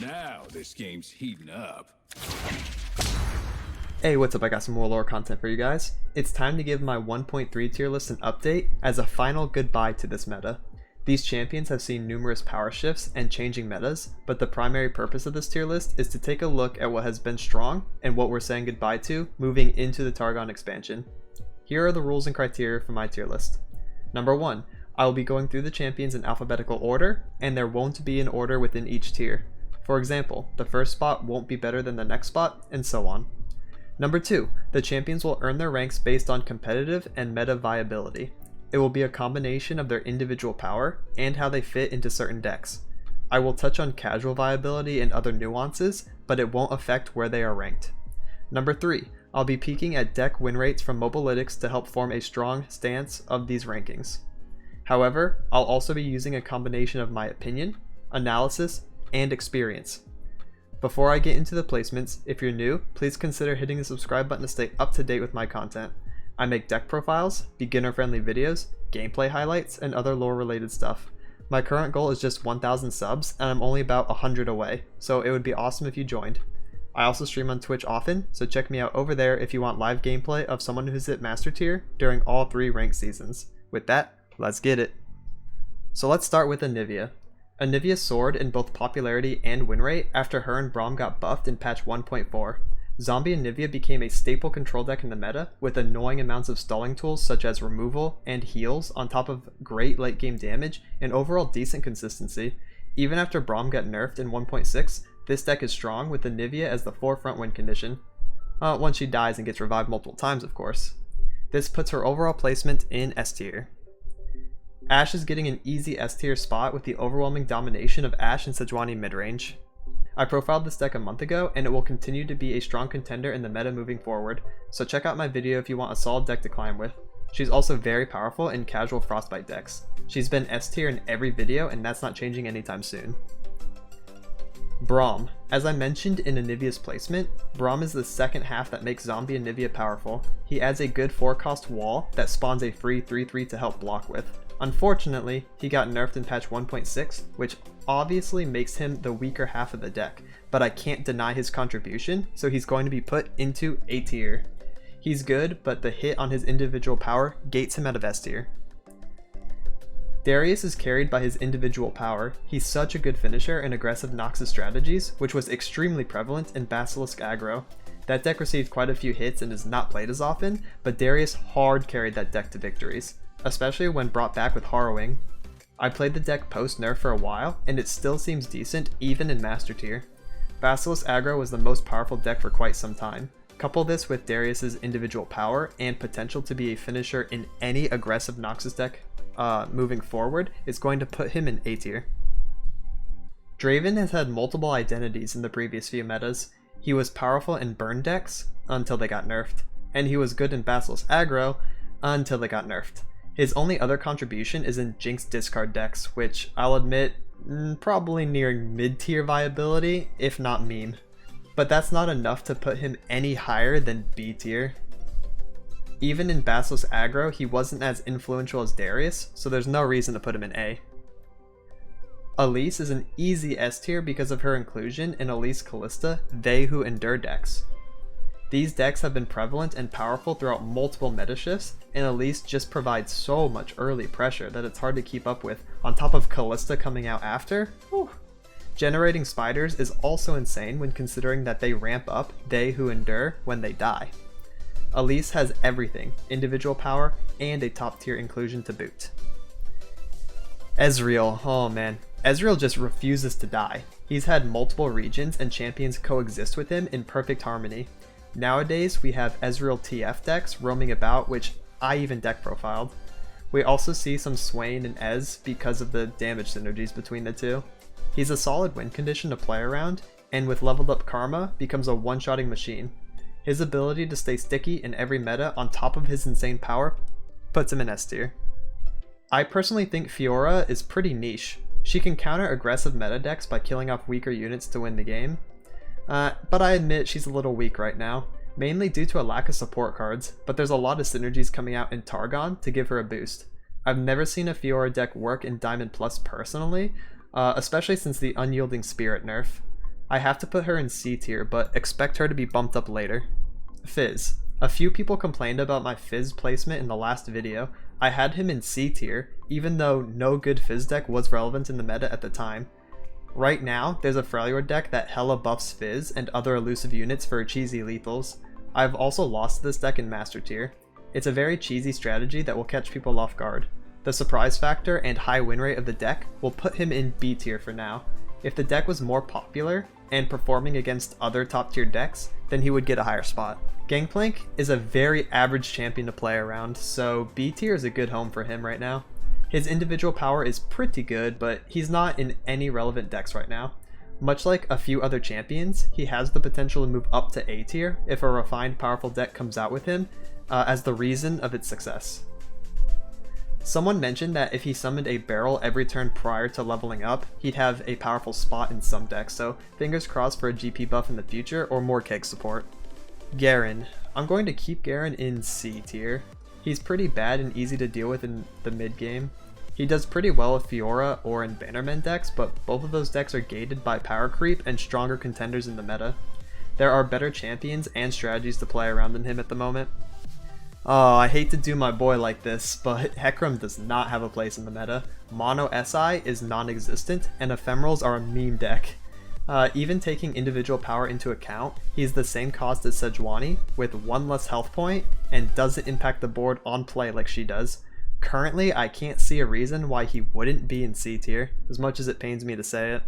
Now this game's heating up. Hey, what's up? I got some more lore content for you guys. It's time to give my 1.3 tier list an update as a final goodbye to this meta. These champions have seen numerous power shifts and changing metas, but the primary purpose of this tier list is to take a look at what has been strong and what we're saying goodbye to moving into the Targon expansion. Here are the rules and criteria for my tier list. Number 1, I will be going through the champions in alphabetical order, and there won't be an order within each tier. For example, the first spot won't be better than the next spot, and so on. Number 2, the champions will earn their ranks based on competitive and meta viability. It will be a combination of their individual power and how they fit into certain decks. I will touch on casual viability and other nuances, but it won't affect where they are ranked. Number 3, I'll be peeking at deck win rates from Mobalytics to help form a strong stance of these rankings. However, I'll also be using a combination of my opinion, analysis, and experience. Before I get into the placements, if you're new, please consider hitting the subscribe button to stay up to date with my content. I make deck profiles, beginner-friendly videos, gameplay highlights, and other lore-related stuff. My current goal is just 1,000 subs, and I'm only about 100 away, so it would be awesome if you joined. I also stream on Twitch often, so check me out over there if you want live gameplay of someone who's hit Master Tier during all 3 ranked seasons. With that, let's get it. So let's start with Anivia. Anivia soared in both popularity and win rate after her and Braum got buffed in patch 1.4. Zombie Anivia became a staple control deck in the meta, with annoying amounts of stalling tools such as removal and heals on top of great late game damage and overall decent consistency. Even after Braum got nerfed in 1.6, this deck is strong with Anivia as the forefront win condition. Once she dies and gets revived multiple times, of course. This puts her overall placement in S tier. Ashe is getting an easy S tier spot with the overwhelming domination of Ashe and Sej Midrange. I profiled this deck a month ago, and it will continue to be a strong contender in the meta moving forward, so check out my video if you want a solid deck to climb with. She's also very powerful in casual Frostbite decks. She's been S tier in every video, and that's not changing anytime soon. Braum. As I mentioned in Anivia's placement, Braum is the second half that makes Zombie Anivia powerful. He adds a good 4-cost wall that spawns a free 3/3 to help block with. Unfortunately, he got nerfed in patch 1.6, which obviously makes him the weaker half of the deck, but I can't deny his contribution, so he's going to be put into A tier. He's good, but the hit on his individual power gates him out of S tier. Darius is carried by his individual power. He's such a good finisher in aggressive Noxus strategies, which was extremely prevalent in Basilisk aggro. That deck received quite a few hits and is not played as often, but Darius hard carried that deck to victories, especially when brought back with Harrowing. I played the deck post-nerf for a while, and it still seems decent even in Master Tier. Basilisk aggro was the most powerful deck for quite some time. Couple this with Darius's individual power and potential to be a finisher in any aggressive Noxus deck moving forward, is going to put him in A tier. Draven has had multiple identities in the previous few metas. He was powerful in burn decks until they got nerfed, and he was good in Basilisk aggro until they got nerfed. His only other contribution is in Jinx discard decks, which I'll admit, probably nearing mid-tier viability, if not meme. But that's not enough to put him any higher than B tier. Even in Basilisk aggro, he wasn't as influential as Darius, so there's no reason to put him in A. Elise is an easy S tier because of her inclusion in Elise Kalista, They Who Endure decks. These decks have been prevalent and powerful throughout multiple meta shifts, and Elise just provides so much early pressure that it's hard to keep up with, on top of Kalista coming out after. Whew. Generating spiders is also insane when considering that they ramp up They Who Endure when they die. Elise has everything, individual power, and a top tier inclusion to boot. Ezreal, oh man, Ezreal just refuses to die. He's had multiple regions and champions coexist with him in perfect harmony. Nowadays, we have Ezreal TF decks roaming about, which I even deck profiled. We also see some Swain and Ez because of the damage synergies between the two. He's a solid win condition to play around, and with leveled up Karma, becomes a one-shotting machine. His ability to stay sticky in every meta on top of his insane power puts him in S tier. I personally think Fiora is pretty niche. She can counter aggressive meta decks by killing off weaker units to win the game. But I admit she's a little weak right now, mainly due to a lack of support cards, but there's a lot of synergies coming out in Targon to give her a boost. I've never seen a Fiora deck work in Diamond Plus personally, especially since the Unyielding Spirit nerf. I have to put her in C tier, but expect her to be bumped up later. Fizz. A few people complained about my Fizz placement in the last video. I had him in C tier, even though no good Fizz deck was relevant in the meta at the time. Right now, there's a Freljord deck that hella buffs Fizz and other elusive units for cheesy lethals. I've also lost this deck in Master tier. It's a very cheesy strategy that will catch people off guard. The surprise factor and high win rate of the deck will put him in B tier for now. If the deck was more popular and performing against other top tier decks, then he would get a higher spot. Gangplank is a very average champion to play around, so B tier is a good home for him right now. His individual power is pretty good, but he's not in any relevant decks right now. Much like a few other champions, he has the potential to move up to A tier if a refined powerful deck comes out with him as the reason of its success. Someone mentioned that if he summoned a barrel every turn prior to leveling up, he'd have a powerful spot in some decks, so fingers crossed for a GP buff in the future or more keg support. Garen. I'm going to keep Garen in C tier. He's pretty bad and easy to deal with in the mid game. He does pretty well with Fiora or in Bannerman decks, but both of those decks are gated by power creep and stronger contenders in the meta. There are better champions and strategies to play around than him at the moment. Oh, I hate to do my boy like this, but Hecarim does not have a place in the meta. Mono SI is non-existent, and Ephemerals are a meme deck. Even taking individual power into account, he's the same cost as Sejuani, with one less health point, and doesn't impact the board on play like she does. Currently, I can't see a reason why he wouldn't be in C tier, as much as it pains me to say it.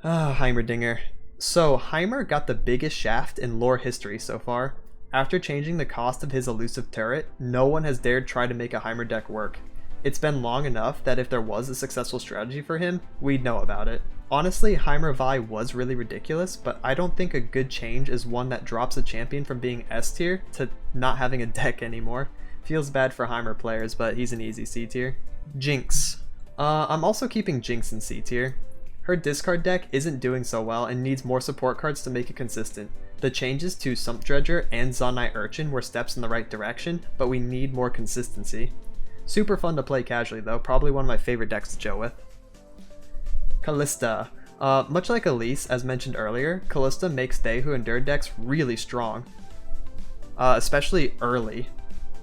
Heimerdinger. So, Heimer got the biggest shaft in lore history so far. After changing the cost of his elusive turret, no one has dared try to make a Heimer deck work. It's been long enough that if there was a successful strategy for him, we'd know about it. Honestly, Heimer Vi was really ridiculous, but I don't think a good change is one that drops a champion from being S tier to not having a deck anymore. Feels bad for Heimer players, but he's an easy C tier. Jinx. I'm also keeping Jinx in C tier. Her discard deck isn't doing so well and needs more support cards to make it consistent. The changes to Sump Dredger and Zonai Urchin were steps in the right direction, but we need more consistency. Super fun to play casually though, probably one of my favorite decks to chill with. Kalista. Much like Elise, as mentioned earlier, Kalista makes they who endure decks really strong, especially early.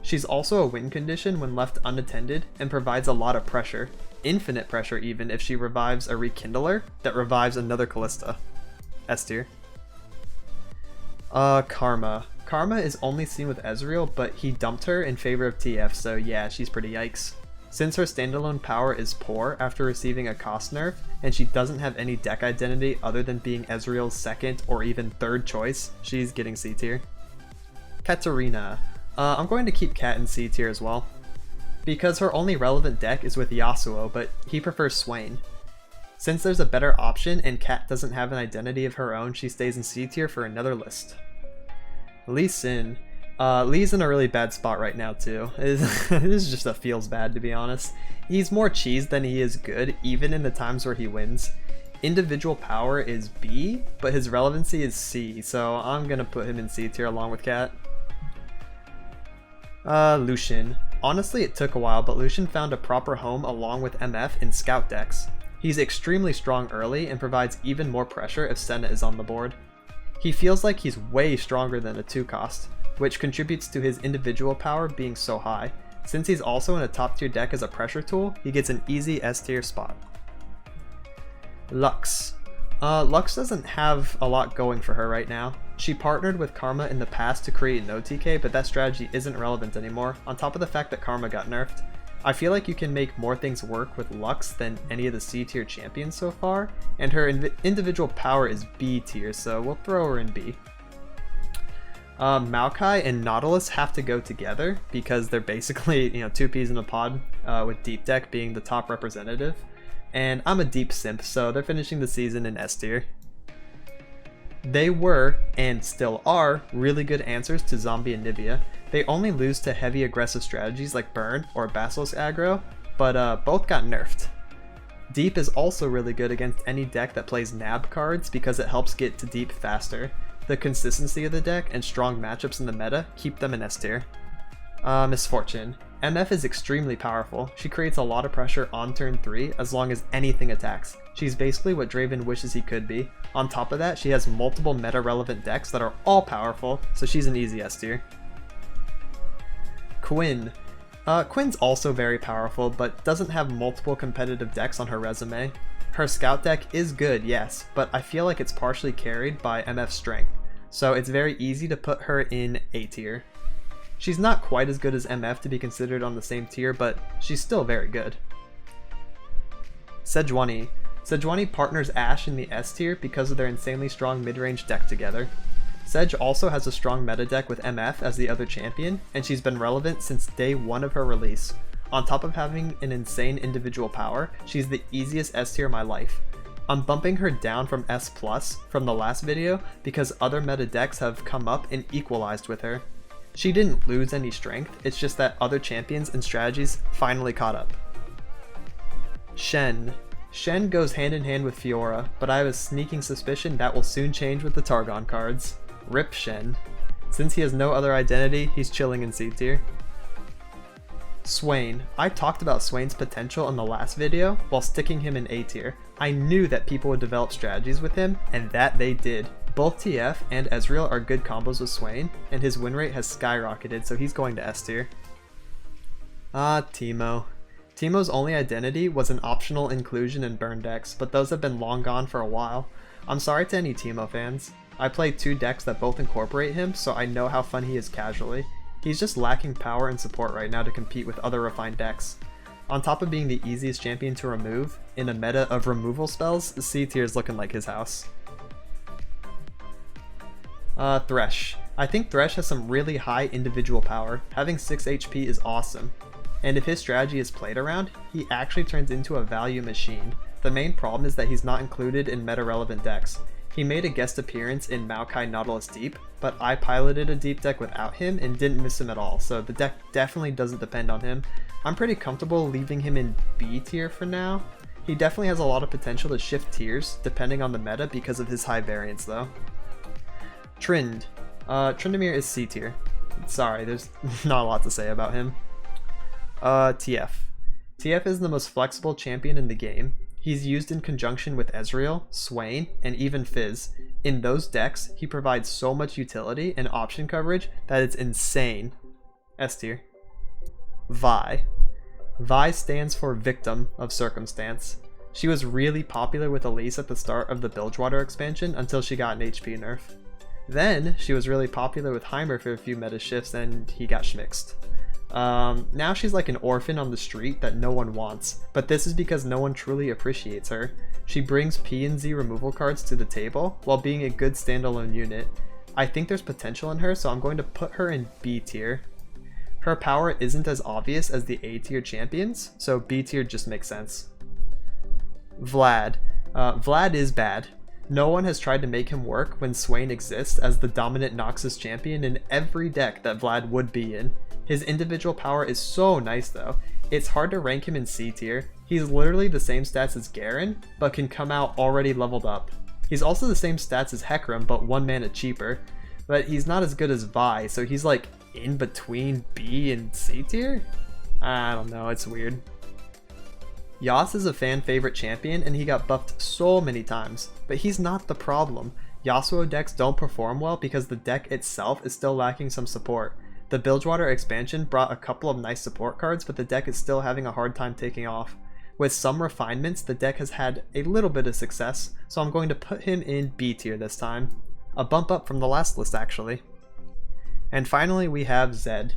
She's also a win condition when left unattended and provides a lot of pressure. Infinite pressure even if she revives a Rekindler that revives another Kalista. S tier. Karma. Karma is only seen with Ezreal, but he dumped her in favor of TF, so yeah, she's pretty yikes. Since her standalone power is poor after receiving a cost nerf, and she doesn't have any deck identity other than being Ezreal's second or even third choice, she's getting C tier. Katarina. I'm going to keep Kat in C tier as well, because her only relevant deck is with Yasuo, but he prefers Swain. Since there's a better option and Kat doesn't have an identity of her own, she stays in C tier for another list. Lee Sin. Lee's in a really bad spot right now too. This is just a feels bad to be honest. He's more cheese than he is good, even in the times where he wins. Individual power is B, but his relevancy is C, so I'm gonna put him in C tier along with Kat. Lucian. Honestly, it took a while, but Lucian found a proper home along with MF in scout decks. He's extremely strong early and provides even more pressure if Senna is on the board. He feels like he's way stronger than a 2 cost, which contributes to his individual power being so high. Since he's also in a top tier deck as a pressure tool, he gets an easy S tier spot. Lux. Lux doesn't have a lot going for her right now. She partnered with Karma in the past to create no TK, but that strategy isn't relevant anymore, on top of the fact that Karma got nerfed. I feel like you can make more things work with Lux than any of the C tier champions so far, and her individual power is B tier, so we'll throw her in B. Maokai and Nautilus have to go together because they're basically, two peas in a pod, with Deep Deck being the top representative. And I'm a deep simp, so they're finishing the season in S tier. They were, and still are, really good answers to Zombie Anivia. They only lose to heavy aggressive strategies like Burn or Basilisk aggro, but both got nerfed. Deep is also really good against any deck that plays nab cards because it helps get to deep faster. The consistency of the deck and strong matchups in the meta keep them in S tier. Misfortune. MF is extremely powerful. She creates a lot of pressure on turn 3 as long as anything attacks. She's basically what Draven wishes he could be. On top of that, she has multiple meta-relevant decks that are all powerful, so she's an easy S tier. Quinn. Quinn's also very powerful, but doesn't have multiple competitive decks on her resume. Her scout deck is good, yes, but I feel like it's partially carried by MF's strength, so it's very easy to put her in A tier. She's not quite as good as MF to be considered on the same tier, but she's still very good. Sejuani. Sejuani partners Ashe in the S tier because of their insanely strong mid-range deck together. Sedge also has a strong meta deck with MF as the other champion, and she's been relevant since day 1 of her release. On top of having an insane individual power, she's the easiest S tier in my life. I'm bumping her down from S+ from the last video because other meta decks have come up and equalized with her. She didn't lose any strength, it's just that other champions and strategies finally caught up. Shen. Shen goes hand in hand with Fiora, but I have a sneaking suspicion that will soon change with the Targon cards. Rip Shen. Since he has no other identity, he's chilling in C tier. Swain. I talked about Swain's potential in the last video while sticking him in A tier. I knew that people would develop strategies with him, and that they did. Both TF and Ezreal are good combos with Swain, and his win rate has skyrocketed, so he's going to S tier. Teemo. Teemo's only identity was an optional inclusion in burn decks, but those have been long gone for a while. I'm sorry to any Teemo fans. I play 2 decks that both incorporate him, so I know how fun he is casually. He's just lacking power and support right now to compete with other refined decks. On top of being the easiest champion to remove, in a meta of removal spells, C tier is looking like his house. Thresh. I think Thresh has some really high individual power. Having 6 HP is awesome. And if his strategy is played around, he actually turns into a value machine. The main problem is that he's not included in meta-relevant decks. He made a guest appearance in Maokai Nautilus Deep, but I piloted a deep deck without him and didn't miss him at all, so the deck definitely doesn't depend on him. I'm pretty comfortable leaving him in B tier for now. He definitely has a lot of potential to shift tiers, depending on the meta because of his high variance though. Tryndamere is C tier. Sorry, there's not a lot to say about him. TF. TF is the most flexible champion in the game. He's used in conjunction with Ezreal, Swain, and even Fizz. In those decks, he provides so much utility and option coverage that it's insane. S tier. Vi. Vi stands for Victim of Circumstance. She was really popular with Elise at the start of the Bilgewater expansion until she got an HP nerf. Then, she was really popular with Heimer for a few meta shifts and he got schmixed. Now she's like an orphan on the street that no one wants, but this is because no one truly appreciates her. She brings P and Z removal cards to the table while being a good standalone unit. I think there's potential in her, so I'm going to put her in B tier. Her power isn't as obvious as the A tier champions, so B tier just makes sense. Vlad. Vlad is bad. No one has tried to make him work when Swain exists as the dominant Noxus champion in every deck that Vlad would be in. His individual power is so nice though. It's hard to rank him in C tier. He's literally the same stats as Garen, but can come out already leveled up. He's also the same stats as Hecarim, but 1 mana cheaper. But he's not as good as Vi, so he's like in between B and C tier? I don't know, it's weird. Yas is a fan favorite champion and he got buffed so many times, but he's not the problem. Yasuo decks don't perform well because the deck itself is still lacking some support. The Bilgewater expansion brought a couple of nice support cards, but the deck is still having a hard time taking off. With some refinements, the deck has had a little bit of success, so I'm going to put him in B tier this time. A bump up from the last list actually. And finally we have Zed.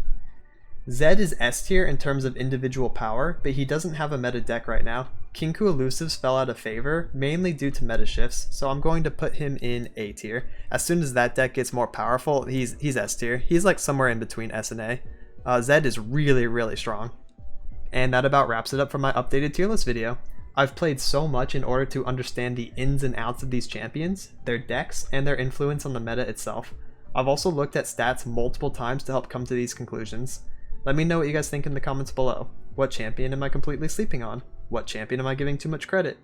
Zed is S tier in terms of individual power, but he doesn't have a meta deck right now. Kinku Elusives fell out of favor, mainly due to meta shifts, so I'm going to put him in A tier. As soon as that deck gets more powerful, he's S tier. He's like somewhere in between S and A. Zed is really strong. And that about wraps it up for my updated tier list video. I've played so much in order to understand the ins and outs of these champions, their decks, and their influence on the meta itself. I've also looked at stats multiple times to help come to these conclusions. Let me know what you guys think in the comments below. What champion am I completely sleeping on? What champion am I giving too much credit?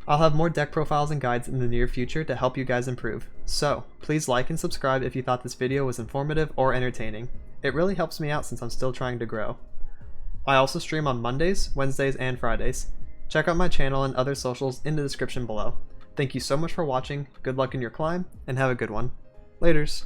I'll have more deck profiles and guides in the near future to help you guys improve. So, please like and subscribe if you thought this video was informative or entertaining. It really helps me out since I'm still trying to grow. I also stream on Mondays, Wednesdays, and Fridays. Check out my channel and other socials in the description below. Thank you so much for watching, good luck in your climb, and have a good one. Laters!